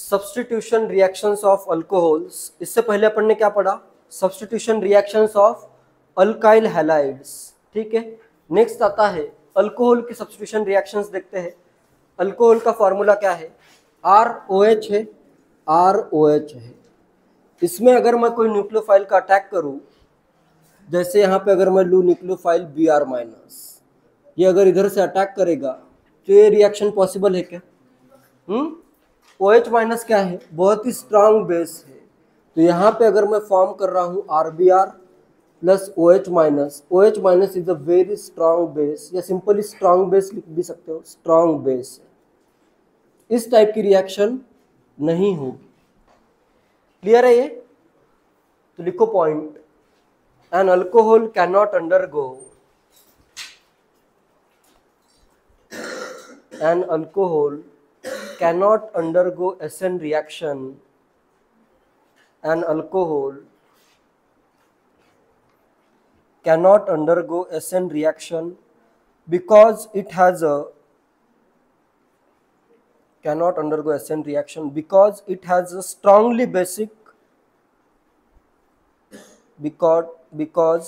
Substitution reactions of alcohols. इससे पहले अपन ने क्या पढ़ा? Substitution reactions of alkyl halides. ठीक है, नेक्स्ट आता है अल्कोहल की सब्स्टिट्यूशन रिएक्शंस। देखते हैं अल्कोहल का फॉर्मूला क्या है। ROH है, ROH है। इसमें अगर मैं कोई न्यूक्लियोफाइल का अटैक करूं, जैसे यहाँ पे अगर मैं लूँ न्यूक्लियोफाइल Br-, ये अगर इधर से अटैक करेगा तो ये रिएक्शन पॉसिबल है क्या? OH- क्या है? बहुत ही स्ट्रांग बेस है। तो यहाँ पे अगर मैं फॉर्म कर रहा हूँ RBr plus OH-, OH- is a very strong base, या सिंपली स्ट्रांग बेस लिख भी सकते हो, स्ट्रांग बेस है। इस टाइप की रिएक्शन नहीं होगी। क्लियर है ये? तो लिखो point, an alcohol cannot undergo an alcohol cannot undergo SN reaction. An alcohol cannot undergo SN reaction because it has a cannot undergo SN reaction because it has a strongly basic because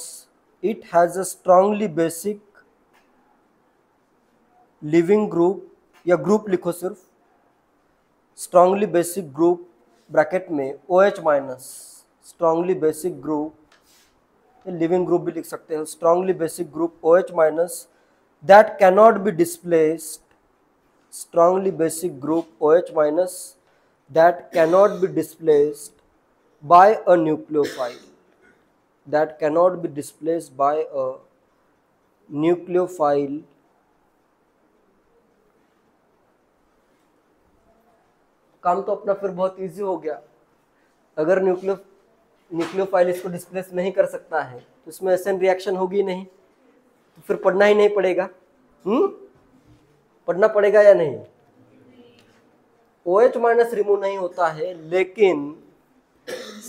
it has a strongly basic living group, या group लिखो सिर्फ, strongly basic group bracket में OH-, strongly basic group, leaving group भी लिख सकते हो, strongly basic group OH- that cannot be displaced, strongly basic group OH- that cannot be displaced by a nucleophile, that cannot be displaced by a nucleophile काम तो अपना फिर बहुत easy हो गया। अगर न्यूक्लियोफाइल इसको डिस्प्लेस नहीं कर सकता है तो इसमें एसएन रिएक्शन होगी नहीं, तो फिर पढ़ना ही नहीं पड़ेगा। पढ़ना पड़ेगा या नहीं? OH- रिमूव नहीं होता है, लेकिन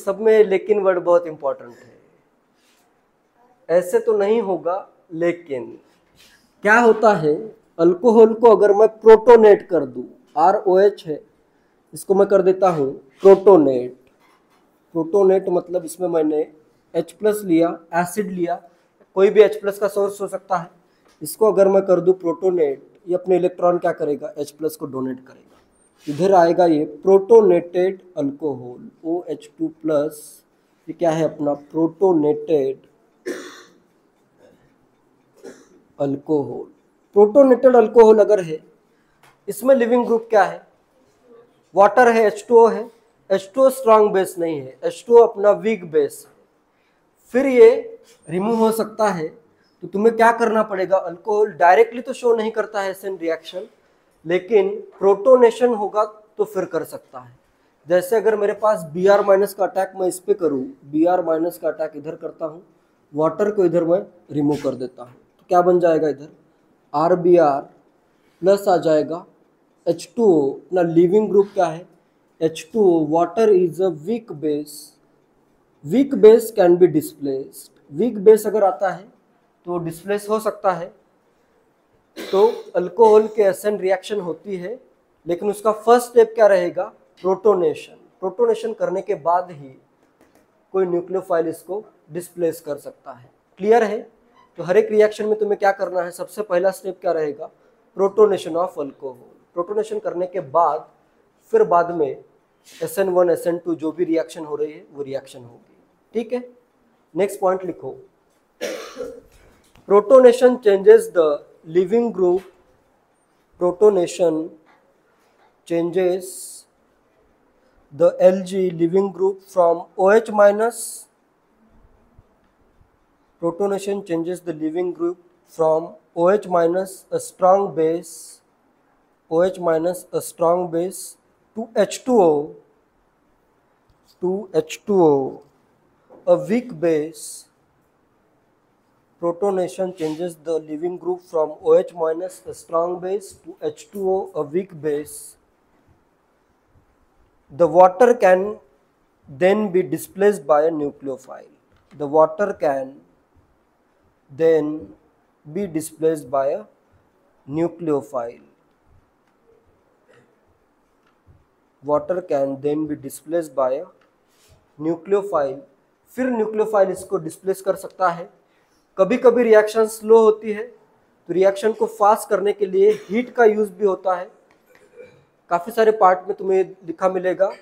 सब में लेकिन वर्ड बहुत इंपॉर्टेंट है। ऐसे तो नहीं होगा, लेकिन क्या होता है, अल्कोहल को अगर मैं प्रोटोनेट कर दूं, ROH है, इसको मैं कर देता हूं प्रोटोनेट। प्रोटोनेट मतलब इसमें मैंने H+ लिया, एसिड लिया, कोई भी H+ का सोर्स हो सकता है। इसको अगर मैं कर दूं प्रोटोनेट, ये अपने इलेक्ट्रॉन क्या करेगा, H+ को डोनेट करेगा, इधर आएगा ये प्रोटोनेटेड अल्कोहल OH2+। ये क्या है अपना प्रोटोनेटेड अल्कोहल। प्रोटोनेटेड अल्कोहल अगर है, इसमें लिविंग ग्रुप क्या है, वाटर है, H2O है। H2O स्ट्रांग बेस नहीं है, H2O अपना वीक बेस है। फिर ये रिमूव हो सकता है, तो तुम्हें क्या करना पड़ेगा, अल्कोहल डायरेक्टली तो शो नहीं करता है एसएन रिएक्शन, लेकिन प्रोटोनेशन होगा तो फिर कर सकता है। जैसे अगर मेरे पास Br- का अटैक मैं इस पे करूँ, Br- का अटैक इधर करता हूँ, वाटर को इधर मैं रिमूव कर देता हूँ, तो क्या बन जाएगा, इधर RBr प्लस आ जाएगा H2O, अपना लिविंग ग्रुप क्या है H2O, water is a weak base, weak base can be displaced. Weak base अगर आता है तो डिस्प्लेस हो सकता है। तो अल्कोहल के एसएन रिएक्शन होती है, लेकिन उसका फर्स्ट स्टेप क्या रहेगा, प्रोटोनेशन। प्रोटोनेशन करने के बाद ही कोई न्यूक्लियोफाइल इसको डिस्प्लेस कर सकता है। क्लियर है? तो हर एक रिएक्शन में तुम्हें क्या करना है, सबसे पहला स्टेप क्या रहेगा, प्रोटोनेशन ऑफ अल्कोहल। प्रोटोनेशन करने के बाद फिर बाद में SN1 SN2 जो भी रिएक्शन हो रही है वो रिएक्शन होगी। ठीक है, नेक्स्ट पॉइंट लिखो, protonation changes the leaving group, protonation changes the Lg living group from OH-, protonation changes the living group from OH-, a strong base, OH-, a strong base, to H2O, a weak base. Protonation changes the living group from OH-, a strong base, to H2O, a weak base. The water can then be displaced by a nucleophile. The water can then be displaced by a nucleophile. Water can then be displace by nucleophile, फिर nucleophile इसको displace कर सकता है। कभी कभी reaction slow होती है तो रिएक्शन को फास्ट करने के लिए हीट का यूज भी होता है। काफ़ी सारे पार्ट में तुम्हें लिखा मिलेगा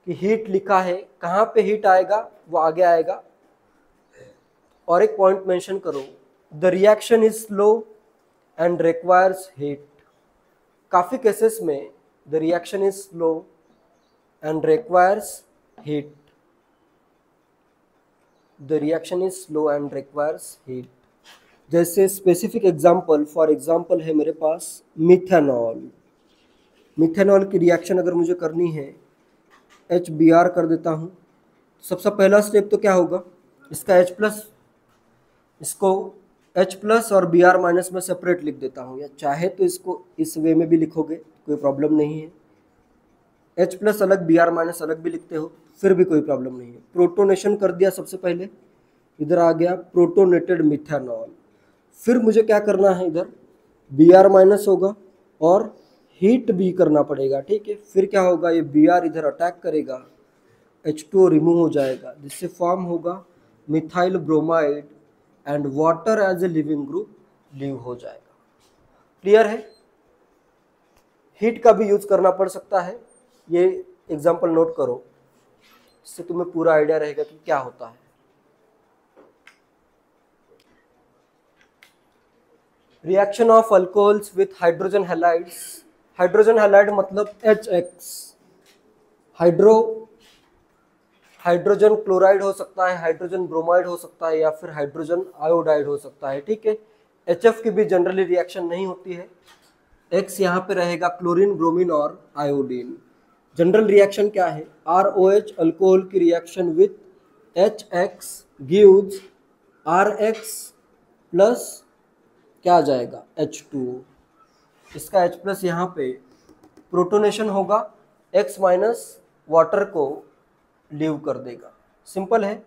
कि हीट लिखा है, कहाँ पे हीट आएगा वो आगे आएगा। और एक पॉइंट मेंशन करो, the reaction is slow and requires heat. काफ़ी केसेस में the reaction is slow and requires heat, the reaction is slow and requires heat. जैसे स्पेसिफिक एग्जाम्पल, फॉर एग्जाम्पल है मेरे पास मिथेनॉल। मिथेनॉल की रिएक्शन अगर मुझे करनी है, HBr कर देता हूँ। सबसे पहला स्टेप तो क्या होगा, इसका H+, इसको H+ और Br- में सेपरेट लिख देता हूँ, या चाहे तो इसको इस वे में भी लिखोगे कोई प्रॉब्लम नहीं है। H+ अलग Br- अलग भी लिखते हो फिर भी कोई प्रॉब्लम नहीं है। प्रोटोनेशन कर दिया सबसे पहले, इधर आ गया प्रोटोनेटेड मिथेनॉल। फिर मुझे क्या करना है, इधर Br- होगा और हीट भी करना पड़ेगा, ठीक है। फिर क्या होगा, ये Br इधर अटैक करेगा, H2O रिमूव हो जाएगा, जिससे फॉर्म होगा methyl bromide and water as a leaving group leave हो जाएगा। क्लियर है। हीट का भी यूज करना पड़ सकता है, ये एग्जांपल नोट करो, इससे तुम्हें पूरा आइडिया रहेगा कि क्या होता है। Reaction of alcohols with hydrogen halides. Hydrogen halide मतलब HX। हाइड्रोजन क्लोराइड हो सकता है, हाइड्रोजन ब्रोमाइड हो सकता है, या फिर हाइड्रोजन आयोडाइड हो सकता है, ठीक है। HF की भी जनरली रिएक्शन नहीं होती है। X यहाँ पे रहेगा क्लोरीन, ब्रोमीन और आयोडीन। जनरल रिएक्शन क्या है, ROH अल्कोहल की reaction with HX gives RX plus क्या आ जाएगा, H2O। इसका H+ यहाँ पे प्रोटोनेशन होगा, X- वाटर को लीव कर देगा। सिंपल है।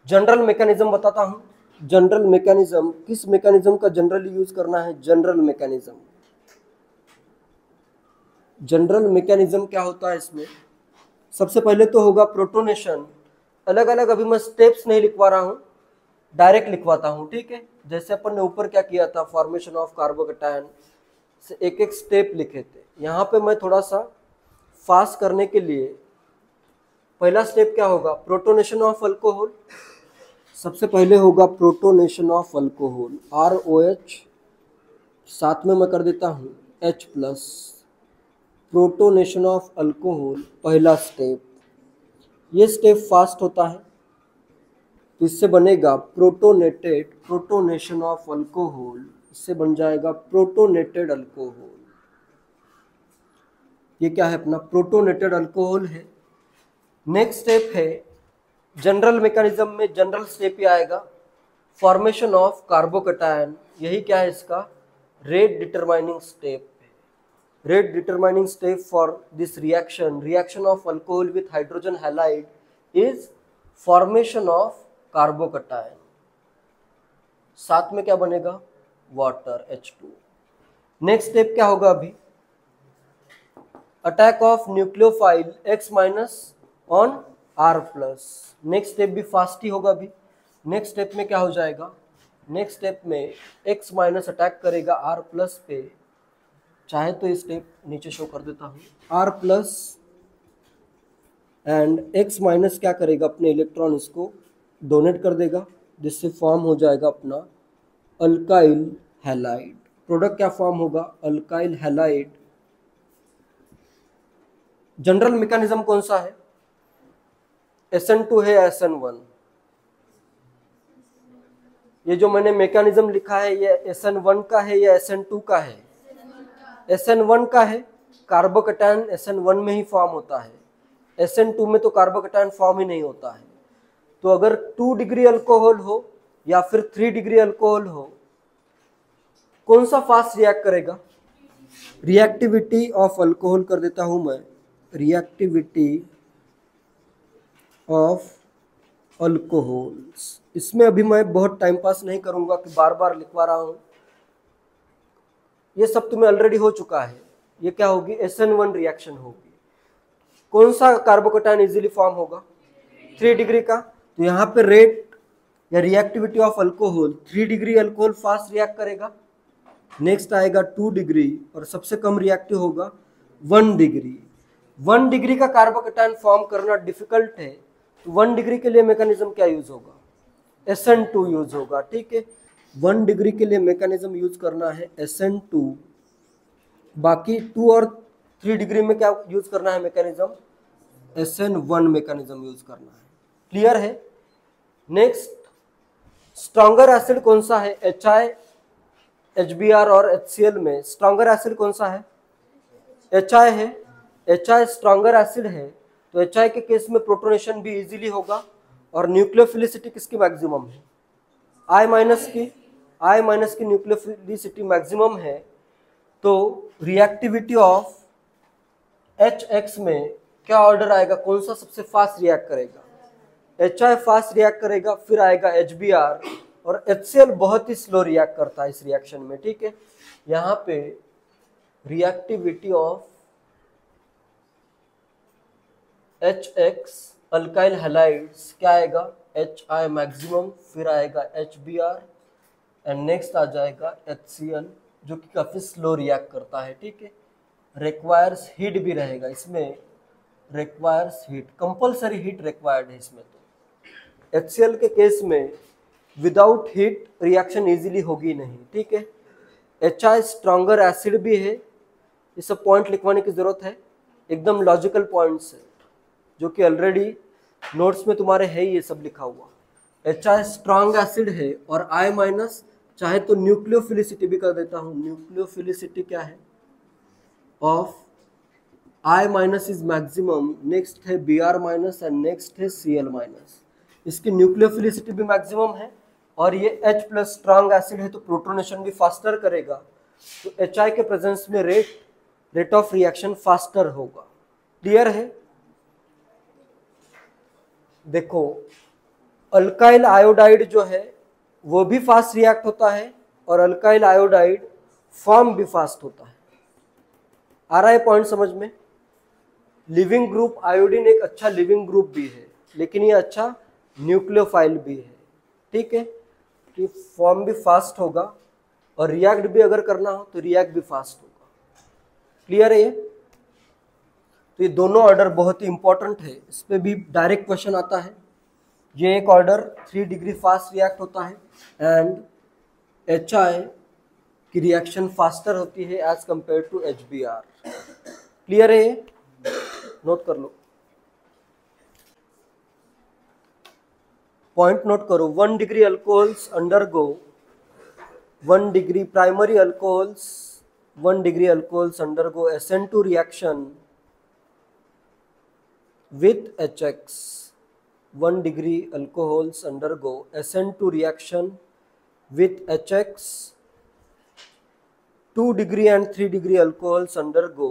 जनरल मैकेनिज्म बताता हूँ। जनरल मैकेनिज्म, किस मैकेनिज्म का जनरली यूज करना है, जनरल मैकेनिज्म। जनरल मैकेनिज्म क्या होता है इसमें, सबसे पहले तो होगा प्रोटोनेशन। अलग अलग अभी मैं स्टेप्स नहीं लिखवा रहा हूँ, डायरेक्ट लिखवाता हूँ, ठीक है। जैसे अपन ने ऊपर क्या किया था, फॉर्मेशन ऑफ कार्बोकैटायन से एक एक स्टेप लिखे थे। यहाँ पे मैं थोड़ा सा फास्ट करने के लिए, पहला स्टेप क्या होगा, प्रोटोनेशन ऑफ अल्कोहल। सबसे पहले होगा प्रोटोनेशन ऑफ अल्कोहल, ROH, साथ में मैं कर देता हूँ H+। प्रोटोनेशन ऑफ अल्कोहल पहला स्टेप, ये स्टेप फास्ट होता है तो इससे बनेगा प्रोटोनेशन ऑफ अल्कोहल, इससे बन जाएगा प्रोटोनेटेड अल्कोहल। ये क्या है, अपना प्रोटोनेटेड अल्कोहल है। नेक्स्ट स्टेप है जनरल मैकेनिज्म में, जनरल स्टेप ही आएगा फॉर्मेशन ऑफ कार्बोकैटायन। यही क्या है इसका, rate determining step. Rate determining step for this reaction of alcohol with hydrogen halide is formation of carbocation. साथ में क्या बनेगा, वाटर H2। नेक्स्ट स्टेप क्या होगा, अभी attack of nucleophile X- on R+। Next step भी फास्ट ही होगा। अभी नेक्स्ट स्टेप में क्या हो जाएगा, नेक्स्ट स्टेप में X- अटैक करेगा R+ पे। चाहे तो इस स्टेप नीचे शो कर देता हूँ, R+ एंड X- क्या करेगा, अपने इलेक्ट्रॉन इसको डोनेट कर देगा, जिससे फॉर्म हो जाएगा अपना अल्काइल हैलाइड। प्रोडक्ट क्या फॉर्म होगा, अल्काइल हैलाइड। जनरल मैकेनिज्म कौन सा है, SN2 है या SN1। ये जो मैंने मैकेनिज्म लिखा है ये SN1 का है या SN2 का है, SN1 का है। कार्बोकैटायन SN1 में ही फॉर्म होता है, SN2 में तो कार्बोकैटायन फॉर्म ही नहीं होता है। तो अगर 2 डिग्री अल्कोहल हो या फिर 3 डिग्री अल्कोहल हो, कौन सा फास्ट रिएक्ट करेगा, रिएक्टिविटी ऑफ अल्कोहल कर देता हूं मैं, रिएक्टिविटी ऑफ अल्कोहल्स। इसमें अभी मैं बहुत टाइम पास नहीं करूंगा कि बार बार लिखवा रहा हूं, ये सब तुम्हें ऑलरेडी हो चुका है। ये क्या होगी, SN1 रिएक्शन होगी। कौन सा कार्बोकेटायन इजीली फॉर्म होगा? 3 डिग्री का। तो यहाँ पे रेट या reactivity of alcohol 3 degree alcohol fast react करेगा। नेक्स्ट आएगा 2 डिग्री और सबसे कम रिएक्टिव होगा 1 डिग्री। 1 डिग्री का कार्बोकेटायन फॉर्म करना डिफिकल्ट है, तो 1 डिग्री के लिए मैकेनिज्म क्या यूज होगा? SN2 यूज होगा। ठीक है, 1 डिग्री के लिए मैकेनिज्म यूज करना है SN2। बाकी 2 और 3 डिग्री में क्या यूज करना है मैकेनिज्म? SN1 मैकेनिज्म यूज करना है। क्लियर है? नेक्स्ट, स्ट्रॉन्गर एसिड कौन सा है? HI, HBr और HCl में स्ट्रॉन्गर एसिड कौन सा है? HI है। HI स्ट्रॉन्गर एसिड है, तो HI के केस में प्रोटोनेशन भी इजीली होगा। और न्यूक्लियोफिलिसिटी किसकी मैक्सिमम है? I माइनस की न्यूक्लियोफिलिसिटी मैक्सिमम है। तो रिएक्टिविटी ऑफ HX में क्या ऑर्डर आएगा? कौन सा सबसे फास्ट रिएक्ट करेगा? HI फास्ट रिएक्ट करेगा, फिर आएगा HBr, और HCl बहुत ही स्लो रिएक्ट करता है इस रिएक्शन में। ठीक है, यहाँ पे reactivity of HX alkyl halides क्या आएगा? HI मैक्सिमम, फिर आएगा HBr एंड नेक्स्ट आ जाएगा HCl जो कि काफी स्लो रिएक्ट करता है। ठीक है, रिक्वायर्स हीट भी रहेगा इसमें, requires heat, compulsory heat required है इसमें। तो HCl के केस में विदाउट हीट रिएक्शन इजीली होगी नहीं। ठीक है, HI स्ट्रॉन्गर एसिड भी है, ये सब पॉइंट लिखवाने की जरूरत है, एकदम लॉजिकल पॉइंट्स है जो कि ऑलरेडी नोट्स में तुम्हारे है ही, ये सब लिखा हुआ। HI स्ट्रॉन्ग एसिड है और I माइनस, चाहे तो न्यूक्लियोफिलिसिटी भी कर देता हूँ, न्यूक्लियोफिलिसिटी क्या है? Of I minus is maximum, next है Br माइनस एंड नेक्स्ट है Cl माइनस। इसकी न्यूक्लियोफिलिसिटी भी मैक्सिमम है और ये H प्लस स्ट्रॉन्ग एसिड है, तो प्रोटोनेशन भी फास्टर करेगा। तो HI के प्रेजेंस में रेट ऑफ रिएक्शन फास्टर होगा। क्लियर है? देखो, अल्काइल आयोडाइड जो है वो भी फास्ट रिएक्ट होता है और अल्काइल आयोडाइड फॉर्म भी फास्ट होता है। आ रहा है पॉइंट समझ में? लिविंग ग्रुप आयोडीन एक अच्छा लिविंग ग्रुप भी है, लेकिन ये अच्छा न्यूक्लियोफाइल भी है। ठीक है, कि फॉर्म भी फास्ट होगा और रिएक्ट भी अगर करना हो तो रिएक्ट भी फास्ट होगा। क्लियर है ये? तो ये दोनों ऑर्डर बहुत ही इंपॉर्टेंट है, इस पे भी डायरेक्ट क्वेश्चन आता है। ये एक ऑर्डर 3 डिग्री फास्ट रिएक्ट होता है एंड HI की रिएक्शन फास्टर होती है as compare to HBr। Clear है ये? नोट कर लो, पॉइंट नोट करो। 1 degree alcohols undergo 1 degree primary alcohols 1 degree alcohols undergo SN2 reaction with HX। 1 degree alcohols undergo SN2 reaction with HX। 2 degree and 3 degree alcohols undergo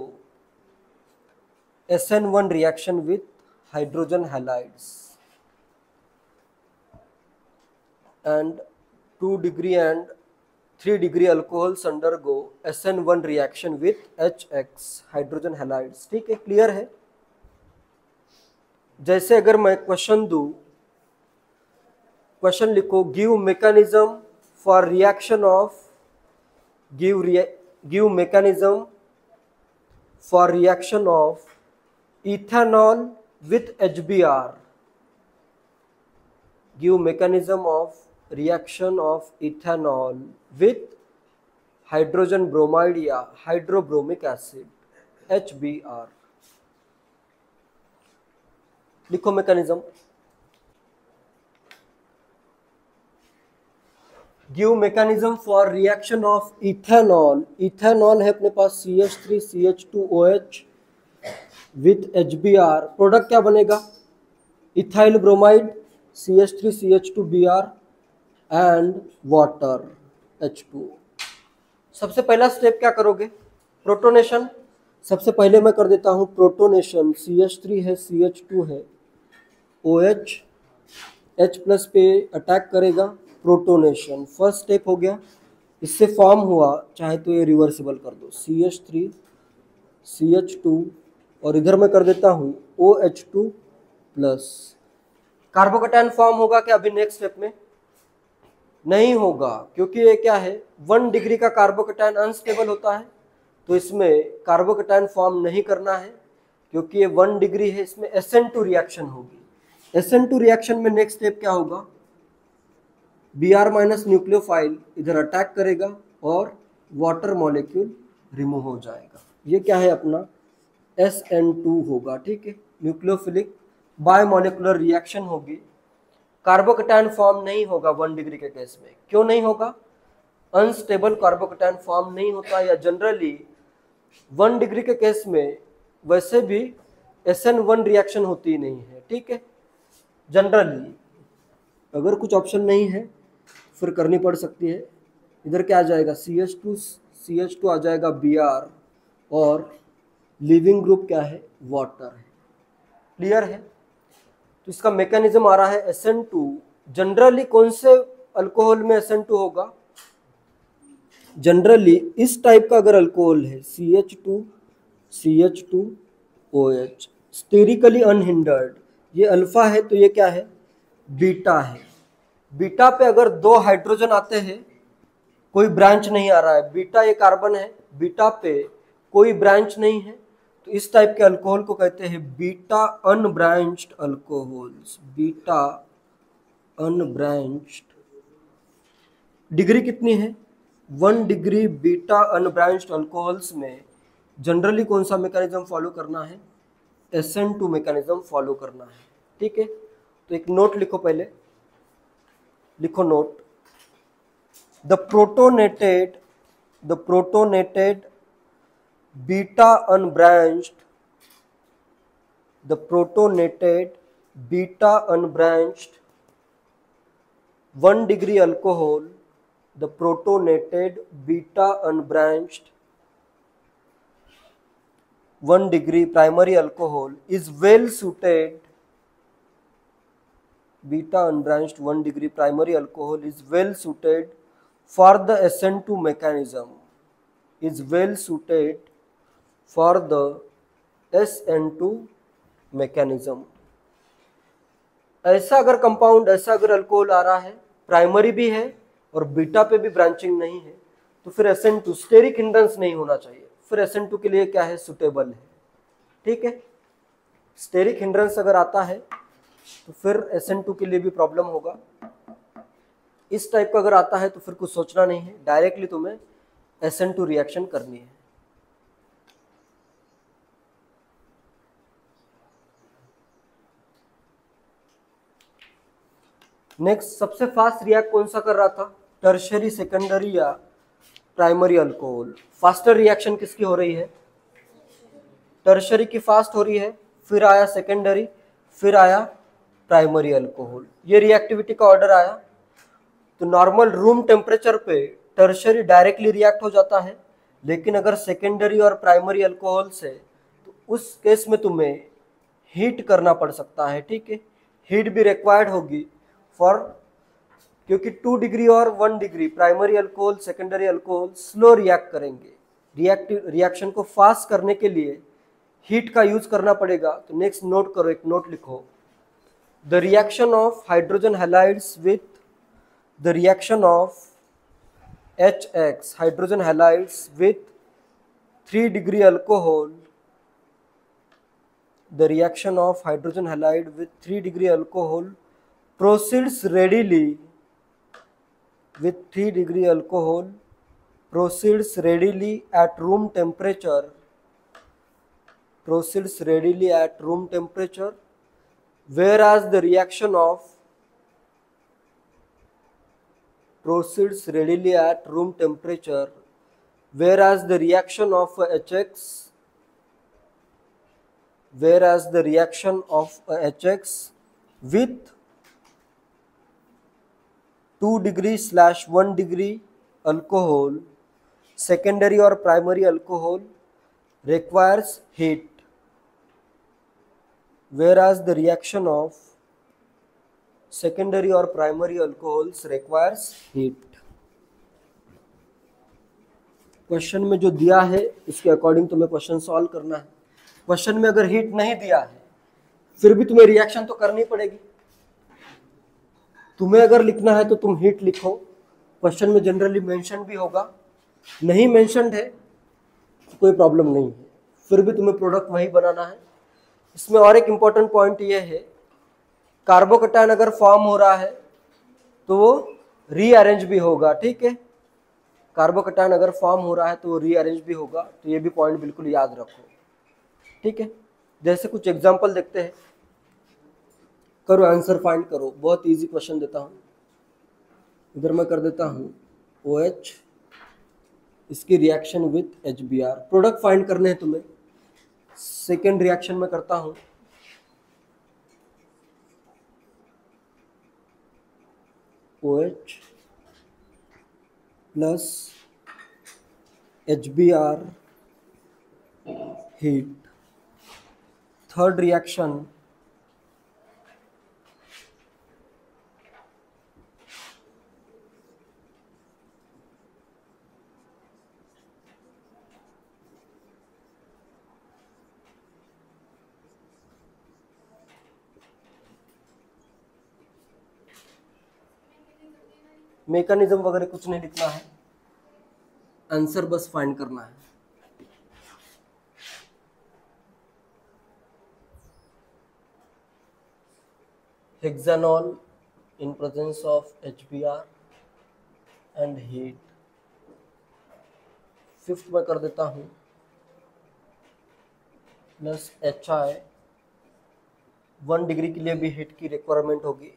SN1 reaction with hydrogen halides, and 2 degree and 3 degree alcohols undergo SN1 reaction with HX hydrogen halides। ठीक है, clear है? जैसे अगर मैं question दूं, question लिखो, give mechanism for reaction of give mechanism for reaction of ethanol with HBr। Give mechanism of reaction of ethanol with hydrogen bromide या hydrobromic acid HBr। लिखो mechanism. Give mechanism for reaction of ethanol, ethanol है अपने पास CH3CH2OH with HBr। Product क्या बनेगा? Ethyl bromide CH3CH2Br and water H2O। सबसे पहला step क्या करोगे? प्रोटोनेशन। सबसे पहले मैं कर देता हूं प्रोटोनेशन। CH3 है, CH2 है, OH H प्लस पे अटैक करेगा, प्रोटोनेशन फर्स्ट स्टेप हो गया। इससे फॉर्म हुआ, चाहे तो ये रिवर्सिबल कर दो, CH3 CH2 और इधर मैं कर देता हूँ OH2 प्लस। कार्बोकैटायन फॉर्म होगा क्या अभी नेक्स्ट स्टेप में? नहीं होगा, क्योंकि ये क्या है 1 डिग्री का कार्बोकैटायन अनस्टेबल होता है, तो इसमें कार्बोकैटायन फॉर्म नहीं करना है क्योंकि ये 1 डिग्री है। इसमें SN2 रिएक्शन होगी। SN2 रिएक्शन में नेक्स्ट स्टेप क्या होगा? Br माइनस न्यूक्लियोफाइल इधर अटैक करेगा और वाटर मॉलिक्यूल रिमूव हो जाएगा। ये क्या है अपना SN2 होगा, ठीक है। न्यूक्लियोफिलिक बायोमोलिकुलर रिएक्शन होगी। कार्बोकैटायन फॉर्म नहीं होगा 1 डिग्री के केस में। क्यों नहीं होगा? अनस्टेबल कार्बोकैटायन फॉर्म नहीं होता, या जनरली 1 डिग्री के केस में वैसे भी SN1 रिएक्शन होती नहीं है, ठीक है। जनरली अगर कुछ ऑप्शन नहीं है फिर करनी पड़ सकती है। इधर क्या आ जाएगा CH2 आ जाएगा Br, और लिविंग ग्रुप क्या है? वाटर है। क्लियर है? तो इसका मैकेनिज्म आ रहा है SN2। जनरली कौन से अल्कोहल में SN2 होगा? जनरली इस टाइप का अगर अल्कोहल है CH2OH, स्टेरिकली अनहिंडर्ड, ये अल्फा है तो ये क्या है? बीटा है। बीटा पे अगर 2 हाइड्रोजन आते हैं, कोई ब्रांच नहीं आ रहा है, बीटा ये कार्बन है, बीटा पे कोई ब्रांच नहीं है, तो इस टाइप के अल्कोहल को कहते हैं beta unbranched alcohols. Beta unbranched. Degree कितनी है? 1 डिग्री। बीटा अनब्रांच्ड अल्कोहल्स में जनरली कौन सा मैकेनिज्म फॉलो करना है? SN2 मैकेनिज्म फॉलो करना है, ठीक है। तो एक नोट लिखो, पहले लिखो note. The protonated beta unbranched, the protonated beta unbranched 1 degree alcohol, the protonated beta unbranched 1 degree primary alcohol is well suited. Beta unbranched 1 degree primary alcohol is well suited for the SN2 mechanism. Is well suited for the SN2 mechanism. ऐसा अगर compound, ऐसा अगर alcohol आ रहा है, primary भी है और beta पे भी ब्रांचिंग नहीं है, तो फिर SN2 स्टेरिक हिंड्रेंस नहीं होना चाहिए, फिर SN2 के लिए क्या है? सुटेबल है, ठीक है। स्टेरिक हिंड्रेंस अगर आता है तो फिर SN2 के लिए भी प्रॉब्लम होगा। इस टाइप का अगर आता है तो फिर कुछ सोचना नहीं है, डायरेक्टली तुम्हें SN2 रिएक्शन करनी है। नेक्स्ट, सबसे फास्ट रिएक्ट कौन सा कर रहा था? टर्शियरी, सेकेंडरी या प्राइमरी अल्कोहल। फास्टर रिएक्शन किसकी हो रही है? टर्शियरी की फास्ट हो रही है, फिर आया सेकेंडरी, फिर आया प्राइमरी अल्कोहल। ये रिएक्टिविटी का ऑर्डर आया। तो नॉर्मल रूम टेम्परेचर पे टर्शियरी डायरेक्टली रिएक्ट हो जाता है, लेकिन अगर सेकेंडरी और प्राइमरी अल्कोहल से, तो उस केस में तुम्हें हीट करना पड़ सकता है, ठीक है। हीट भी रिक्वायर्ड होगी फॉर, क्योंकि 2 डिग्री और 1 degree primary alcohol, secondary alcohol slow react करेंगे। रिएक्शन को फास्ट करने के लिए हीट का यूज करना पड़ेगा। तो नेक्स्ट नोट करो, एक नोट लिखो। The reaction of hydrogen halides with the reaction of HX hydrogen halides with 3 degree alcohol, the reaction of hydrogen halide with 3 degree alcohol proceeds readily with 3 degree alcohol proceeds readily at room temperature, whereas the reaction of proceeds readily at room temperature, whereas the reaction of HX with 2 degree/1 degree alcohol, secondary or primary alcohol, requires heat, whereas the reaction of secondary or primary alcohols requires heat। Question में जो दिया है इसके according तुम्हें question solve करना है। Question में अगर हीट नहीं दिया है फिर भी तुम्हें रिएक्शन तो करनी पड़ेगी। तुम्हें अगर लिखना है तो तुम हीट लिखो, क्वेश्चन में जनरली मेंशन भी होगा, नहीं मेंशनड है तो कोई प्रॉब्लम नहीं है, फिर भी तुम्हें प्रोडक्ट वही बनाना है। इसमें और एक इंपॉर्टेंट पॉइंट ये है, कार्बोकैटायन अगर फॉर्म हो रहा है तो वो रीअरेंज भी होगा, ठीक है। कार्बोकैटायन अगर फॉर्म हो रहा है तो वो रीअरेंज भी होगा, तो ये भी पॉइंट बिल्कुल याद रखो, ठीक है। जैसे कुछ एग्जांपल देखते हैं, करो आंसर फाइंड करो। बहुत इजी क्वेश्चन देता हूँ, इधर मैं कर देता हूँ OH, इसकी reaction with HBr, product find करने हैं तुम्हें। सेकेंड रिएक्शन में करता हूँ OH plus HBr heat. Third reaction mechanism वगैरह कुछ नहीं लिखना है, आंसर बस फाइंड करना है। हेक्सानॉल in presence of HBr and heat। Fifth में कर देता हूँ प्लस HI, 1 डिग्री के लिए भी हीट की रिक्वायरमेंट होगी।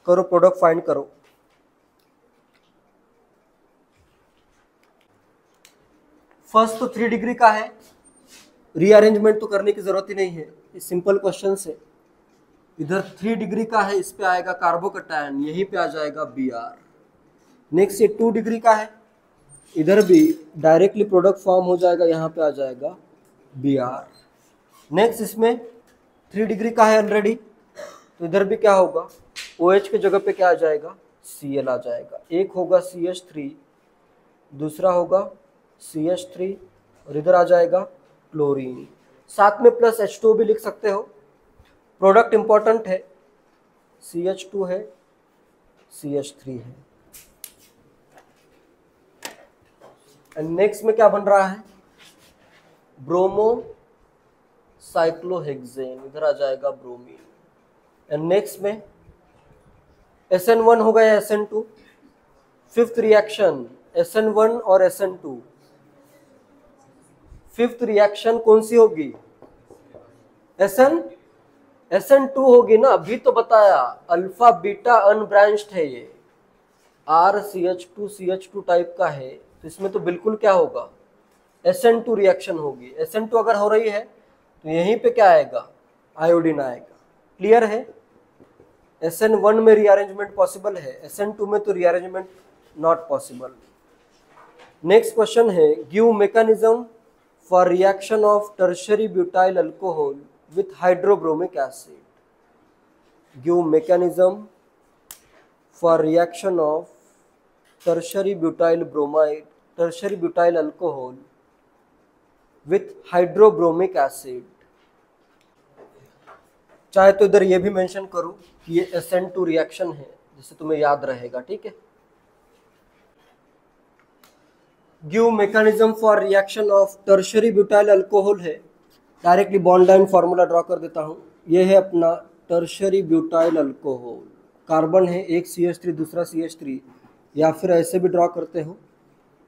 करो प्रोडक्ट फाइंड करो। फर्स्ट तो 3 डिग्री का है, रीअरेंजमेंट तो करने की जरूरत ही नहीं है, ये सिंपल क्वेश्चन है। इधर 3 डिग्री का है, इस पे आएगा कार्बोकैटायन, यहीं पे आ जाएगा Br। नेक्स्ट ये 2 डिग्री का है, इधर भी डायरेक्टली प्रोडक्ट फॉर्म हो जाएगा, यहाँ पे आ जाएगा Br। नेक्स्ट इसमें 3 डिग्री का है ऑलरेडी, तो इधर भी क्या होगा, OH के जगह पे क्या आ जाएगा, Cl आ जाएगा। एक होगा CH3, दूसरा होगा CH3 और इधर आ जाएगा क्लोरीन, साथ में प्लस H2 भी लिख सकते हो। प्रोडक्ट इंपॉर्टेंट है, CH2 है, CH3 है। एंड नेक्स्ट में क्या बन रहा है, ब्रोमो साइक्लोहेक्सेन, इधर आ जाएगा ब्रोमीन। एंड नेक्स्ट में SN1 होगा या SN2, फिफ्थ रिएक्शन SN1 और SN2। फिफ्थ रिएक्शन कौन सी होगी, SN2 होगी ना, अभी तो बताया, अल्फा बीटा अनब्रांच्ड है ये, RCH2CH2 टाइप का है, तो इसमें तो बिल्कुल क्या होगा, SN2 रिएक्शन होगी। SN2 अगर हो रही है तो यहीं पे क्या आएगा, आयोडीन आएगा। क्लियर है। SN1 में रीअरेंजमेंट पॉसिबल है, SN2 में तो rearrangement not possible. Next question है, give mechanism for reaction of tertiary butyl alcohol with hydrobromic acid। give mechanism for reaction of tertiary butyl alcohol with hydrobromic acid। चाहे तो इधर ये भी मेंशन करो कि ये SN2 रिएक्शन है, जिससे तुम्हें याद रहेगा, ठीक है। give mechanism for reaction of tertiary butyl alcohol है, directly bond line formula draw कर देता हूँ। ये है अपना टर्शियरी ब्यूटाइल अल्कोहल, कार्बन है, एक CH3 दूसरा CH3, या फिर ऐसे भी ड्रॉ करते हो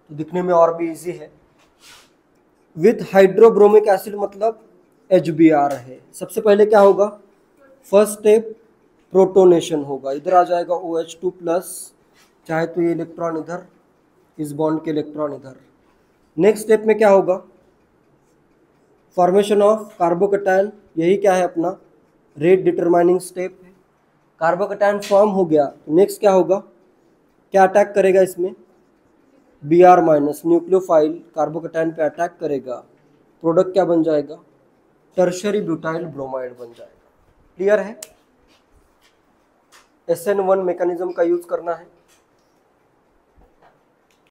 तो दिखने में और भी इजी है। विथ हाइड्रोब्रोमिक एसिड मतलब HBr है। सबसे पहले क्या होगा, फर्स्ट स्टेप प्रोटोनेशन होगा, इधर आ जाएगा OH2 प्लस, चाहे तो ये इलेक्ट्रॉन इधर, इस बॉन्ड के इलेक्ट्रॉन इधर। नेक्स्ट स्टेप में क्या होगा, फॉर्मेशन ऑफ कार्बोकैटायन, यही क्या है अपना रेट डिटरमाइनिंग स्टेप है। कार्बोकैटायन फॉर्म हो गया, नेक्स्ट क्या होगा, क्या अटैक करेगा इसमें, Br माइनस, न्यूक्लियोफाइल कार्बोकैटायन पे अटैक करेगा, प्रोडक्ट क्या बन जाएगा, टर्शियरी ब्यूटाइल ब्रोमाइड बन जाएगा। क्लियर है। SN1 मैकेनिज्म का यूज करना है।